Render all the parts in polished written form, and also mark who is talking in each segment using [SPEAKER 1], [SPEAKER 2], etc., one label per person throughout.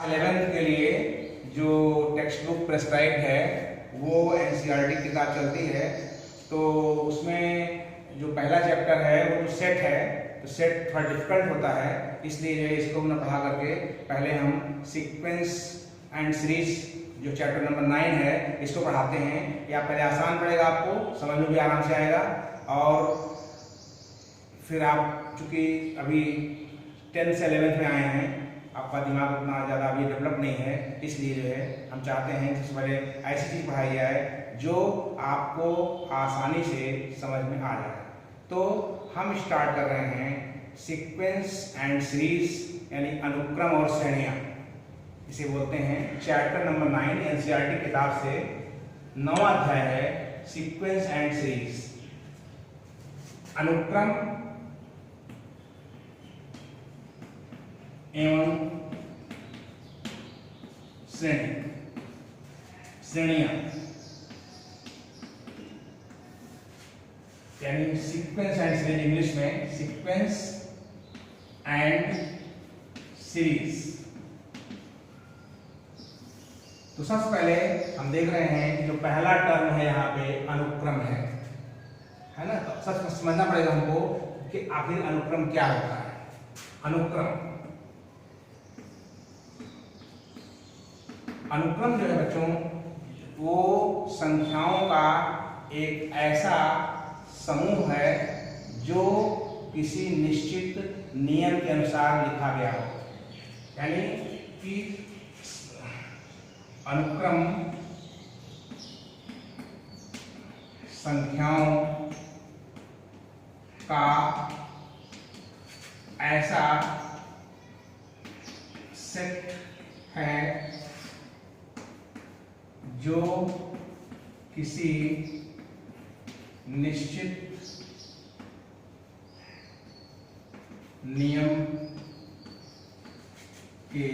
[SPEAKER 1] 11th के लिए जो टेक्स्ट बुक प्रेस्क्राइब है वो एनसीईआरटी की किताब चलती है। तो उसमें जो पहला चैप्टर है वो जो सेट है, तो सेट थोड़ा डिफिकल्ट होता है, इसलिए जो है इसको न पढ़ा करके पहले हम सीक्वेंस एंड सीरीज जो चैप्टर नंबर 9 है इसको पढ़ाते हैं। या पहले आसान पड़ेगा, आपको समझ में भी आराम से आएगा, और फिर आप चूँकि अभी 10th से 11th में आए हैं, आपका दिमाग उतना ज़्यादा अभी डेवलप नहीं है, इसलिए जो है हम चाहते हैं कि पहले ऐसी चीज़ पढ़ाई जाए जो आपको आसानी से समझ में आ जाए। तो हम स्टार्ट कर रहे हैं सीक्वेंस एंड सीरीज यानी अनुक्रम और श्रेणियाँ, इसे बोलते हैं। चैप्टर नंबर 9 एनसीईआरटी किताब से 9वां अध्याय है सीक्वेंस एंड सीरीज, अनुक्रम एवं श्रेणियां, यानी सीक्वेंस एंड सीरीज, इंग्लिश में सीक्वेंस एंड सीरीज। तो सबसे पहले हम देख रहे हैं कि जो पहला टर्म है यहाँ पे अनुक्रम है ना। तो सबसे समझना पड़ेगा हमको कि आखिर अनुक्रम क्या होता है। अनुक्रम जो है बच्चों, वो संख्याओं का एक ऐसा समूह है जो किसी निश्चित नियम के अनुसार लिखा गया हो। यानी कि अनुक्रम संख्याओं का ऐसा सेट है जो किसी निश्चित नियम के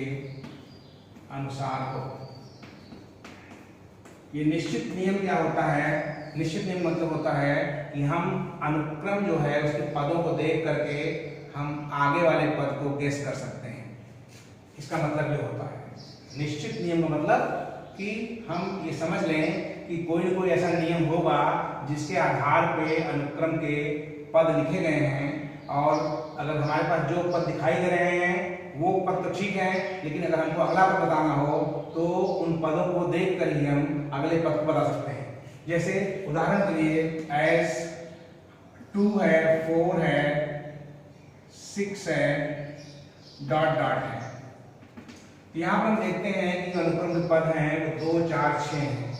[SPEAKER 1] अनुसार हो। ये निश्चित नियम क्या होता है? निश्चित नियम मतलब होता है कि हम अनुक्रम जो है उसके पदों को देख करके हम आगे वाले पद को गेस कर सकते हैं। इसका मतलब ये होता है निश्चित नियम का मतलब कि हम ये समझ लें कि कोई न कोई ऐसा नियम होगा जिसके आधार पे अनुक्रम के पद लिखे गए हैं, और अगर हमारे पास जो पद दिखाई दे रहे हैं वो पद तो ठीक है, लेकिन अगर हमको अगला पद बताना हो तो उन पदों को देख कर ही हम अगले पद को बता सकते हैं। जैसे उदाहरण के लिए एस 2 है, 4 है, 6 है, डॉट डॉट है। यहाँ पर हम देखते हैं कि जो अनुक्रम के पद हैं वो 2, 4, 6 हैं।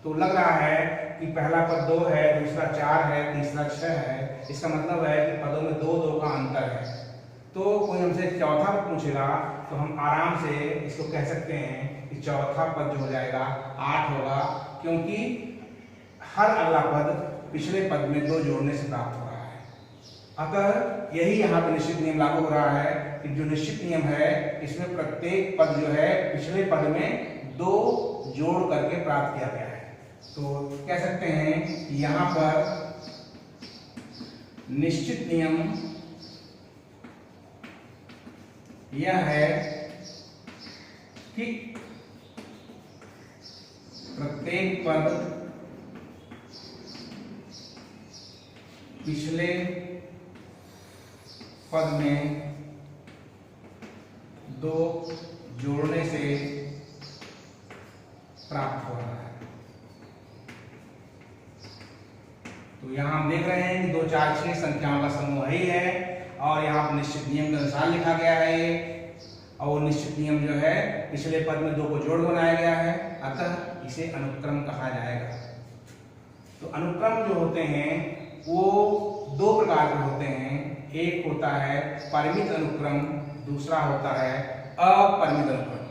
[SPEAKER 1] तो लग रहा है कि पहला पद 2 है, दूसरा 4 है, तीसरा 6 है। इसका मतलब है कि पदों में 2 का अंतर है। तो कोई हमसे चौथा पद पूछेगा तो हम आराम से इसको कह सकते हैं कि चौथा पद जो हो जाएगा 8 होगा, क्योंकि हर अगला पद पिछले पद में 2 जोड़ने से प्राप्त हो रहा है। अतः यही यहाँ पर निश्चित नियम लागू हो रहा है कि जो निश्चित नियम है इसमें प्रत्येक पद जो है पिछले पद में 2 जोड़ करके प्राप्त किया गया है। तो कह सकते हैं कि यहाँ पर निश्चित नियम यह है कि प्रत्येक पद पिछले पद में 2 जोड़ने से प्राप्त हो रहा है। तो यहाँ हम देख रहे हैं कि 2, 4, 6 संख्याओं का समूह ही है, और यहाँ पर निश्चित नियम के अनुसार लिखा गया है ये, और निश्चित नियम जो है पिछले पद में 2 को जोड़ बनाया गया है, अतः इसे अनुक्रम कहा जाएगा। तो अनुक्रम जो होते हैं वो 2 प्रकार के होते हैं। एक होता है परिमित अनुक्रम, दूसरा होता है अपरिमित अनुक्रम।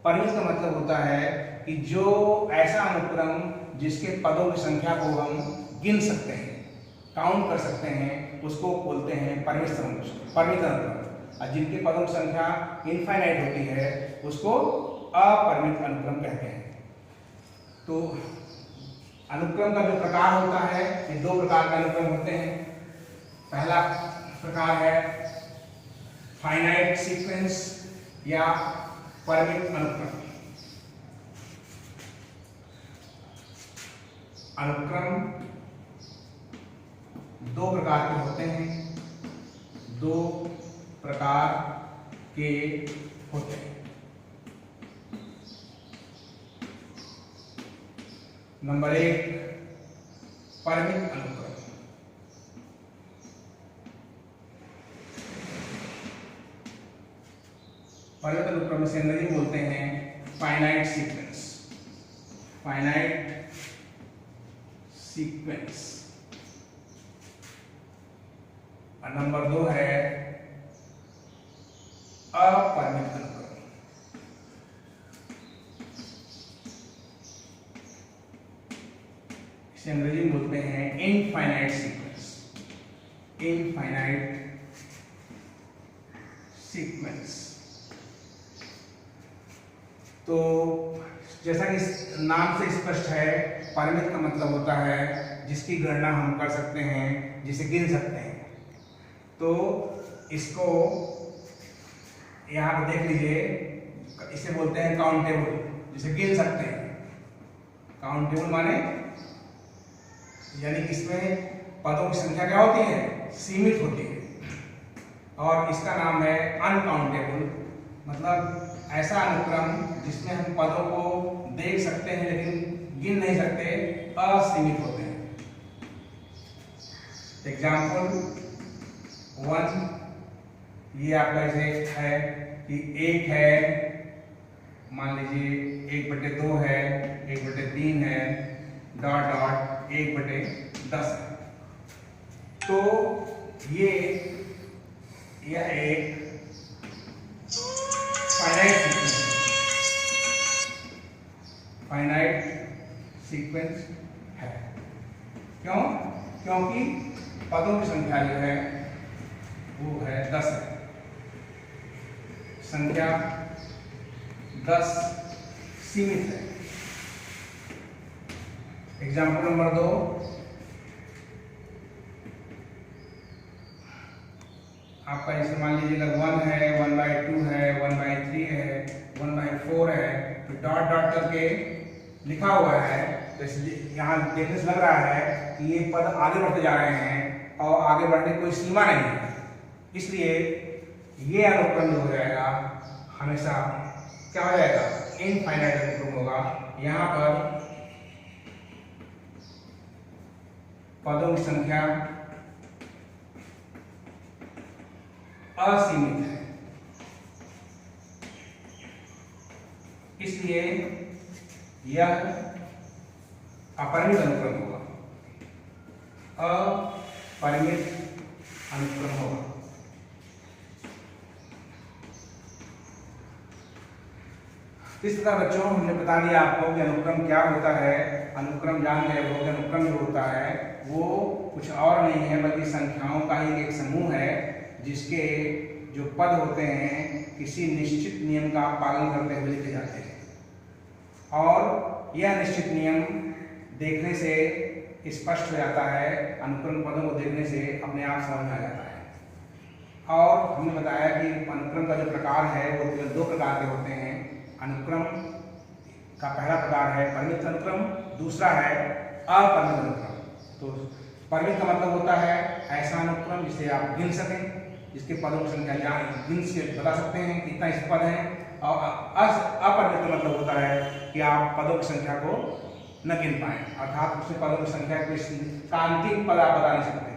[SPEAKER 1] परिमित का मतलब होता है कि जो ऐसा अनुक्रम जिसके पदों की संख्या को हम गिन सकते हैं, काउंट कर सकते हैं, उसको बोलते हैं परिमित अनुक्रम। और जिनके पदों की संख्या इनफाइनाइट होती है उसको अपरिमित अनुक्रम कहते हैं। तो अनुक्रम का जो प्रकार होता है, ये 2 प्रकार के अनुक्रम होते हैं। पहला प्रकार है फाइनाइट सीक्वेंस या परिमित अनुक्रम। अनुक्रम दो प्रकार के होते हैं, दो प्रकार के होते हैं। नंबर 1 परिमित अनुक्रम। परिमित अनुक्रम से अंग्रेजी में बोलते हैं फाइनाइट सीक्वेंस। Finite sequence. और नंबर 2 है अपरिमित अनुक्रम। इसे अंग्रेजी में बोलते हैं इनफाइनाइट सीक्वेंस। Infinite sequence. तो जैसा कि नाम से स्पष्ट है, परिमित का मतलब होता है जिसकी गणना हम कर सकते हैं, जिसे गिन सकते हैं। तो इसको यहाँ पर देख लीजिए, इसे बोलते हैं काउंटेबल, जिसे गिन सकते हैं। काउंटेबल माने यानी इसमें पदों की संख्या क्या होती है? सीमित होती है। और इसका नाम है अनकाउंटेबल, मतलब ऐसा अनुक्रम जिसमें हम पदों को देख सकते हैं लेकिन गिन नहीं सकते, असीमित होते हैं। एग्जाम्पल 1, ये आपका ऐसे है कि 1 है, मान लीजिए 1/2 है, 1/3 है, डॉट डॉट 1/10 है। तो यह एक फाइनाइट सीक्वेंस है। क्यों? क्योंकि पदों की संख्या जो है वो है 10 है। संख्या 10 सीमित है। एग्जाम्पल नंबर 2, आपका जैसे मान लीजिएगा 1 है, 1/2 है, 1/3 है, 1/4 है, तो डॉट डॉट करके लिखा हुआ है। जैसे यहाँ देखने से लग रहा है कि ये पद आगे बढ़ते जा रहे हैं और आगे बढ़ने की कोई सीमा नहीं है। इसलिए ये अनुक्रम जो हो जाएगा हमेशा क्या हो जाएगा? इनफाइनाइट अनुक्रम होगा। यहाँ पर पदों की संख्या असीमित है, इसलिए यह अपरिमित अनुक्रम होगा। अपरिमित अनुक्रम होगा। इस प्रकार बच्चों हमने बता दिया आपको कि अनुक्रम क्या होता है। अनुक्रम जान गए हो कि अनुक्रम जो होता है वो कुछ और नहीं है बल्कि संख्याओं का ही एक समूह है, जिसके जो पद होते हैं किसी निश्चित नियम का पालन करते हुए लिखे जाते हैं। और यह निश्चित नियम देखने से स्पष्ट हो जाता है, अनुक्रम पदों को देखने से अपने आप समझ में आ जाता है। और हमने बताया कि अनुक्रम का जो प्रकार है वो केवल 2 प्रकार के होते हैं। अनुक्रम का पहला प्रकार है परिमित अनुक्रम, दूसरा है अपरिमित अनुक्रम। तो परिमित का मतलब होता है ऐसा अनुक्रम जिसे आप गिन सकें, जिसके पदों की संख्या गिन से बता सकते हैं कितना इस पद है। और अपरिमित का मतलब होता है कि आप पदों की संख्या को न गिन पाए, अर्थात उसमें पदों की संख्या का अंतिम पद आप बता नहीं सकते,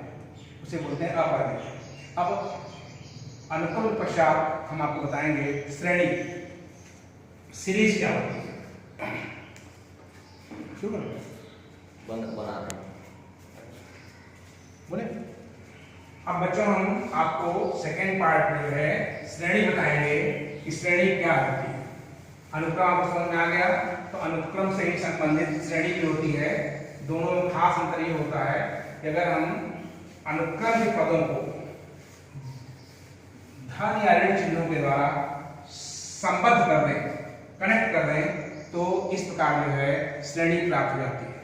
[SPEAKER 1] उसे बोलते हैं अपरिमित। अब अनुक्रम के पश्चात हम आपको बताएंगे श्रेणी, सीरीज क्या होती है। शुरू करो,
[SPEAKER 2] बना रहे
[SPEAKER 1] बोले। अब बच्चों हम आपको सेकेंड पार्ट में जो है श्रेणी बताएंगे कि श्रेणी क्या होती है। अनुक्रम आपको समझ में आ गया, तो अनुक्रम से ही संबंधित श्रेणी जो होती है, दोनों में खास अंतर ये होता है कि अगर हम अनुक्रम के पदों को धन या ऋण चिन्हों के द्वारा संबद्ध कर दें, कनेक्ट कर दें, तो इस प्रकार जो है श्रेणी प्राप्त हो जाती है।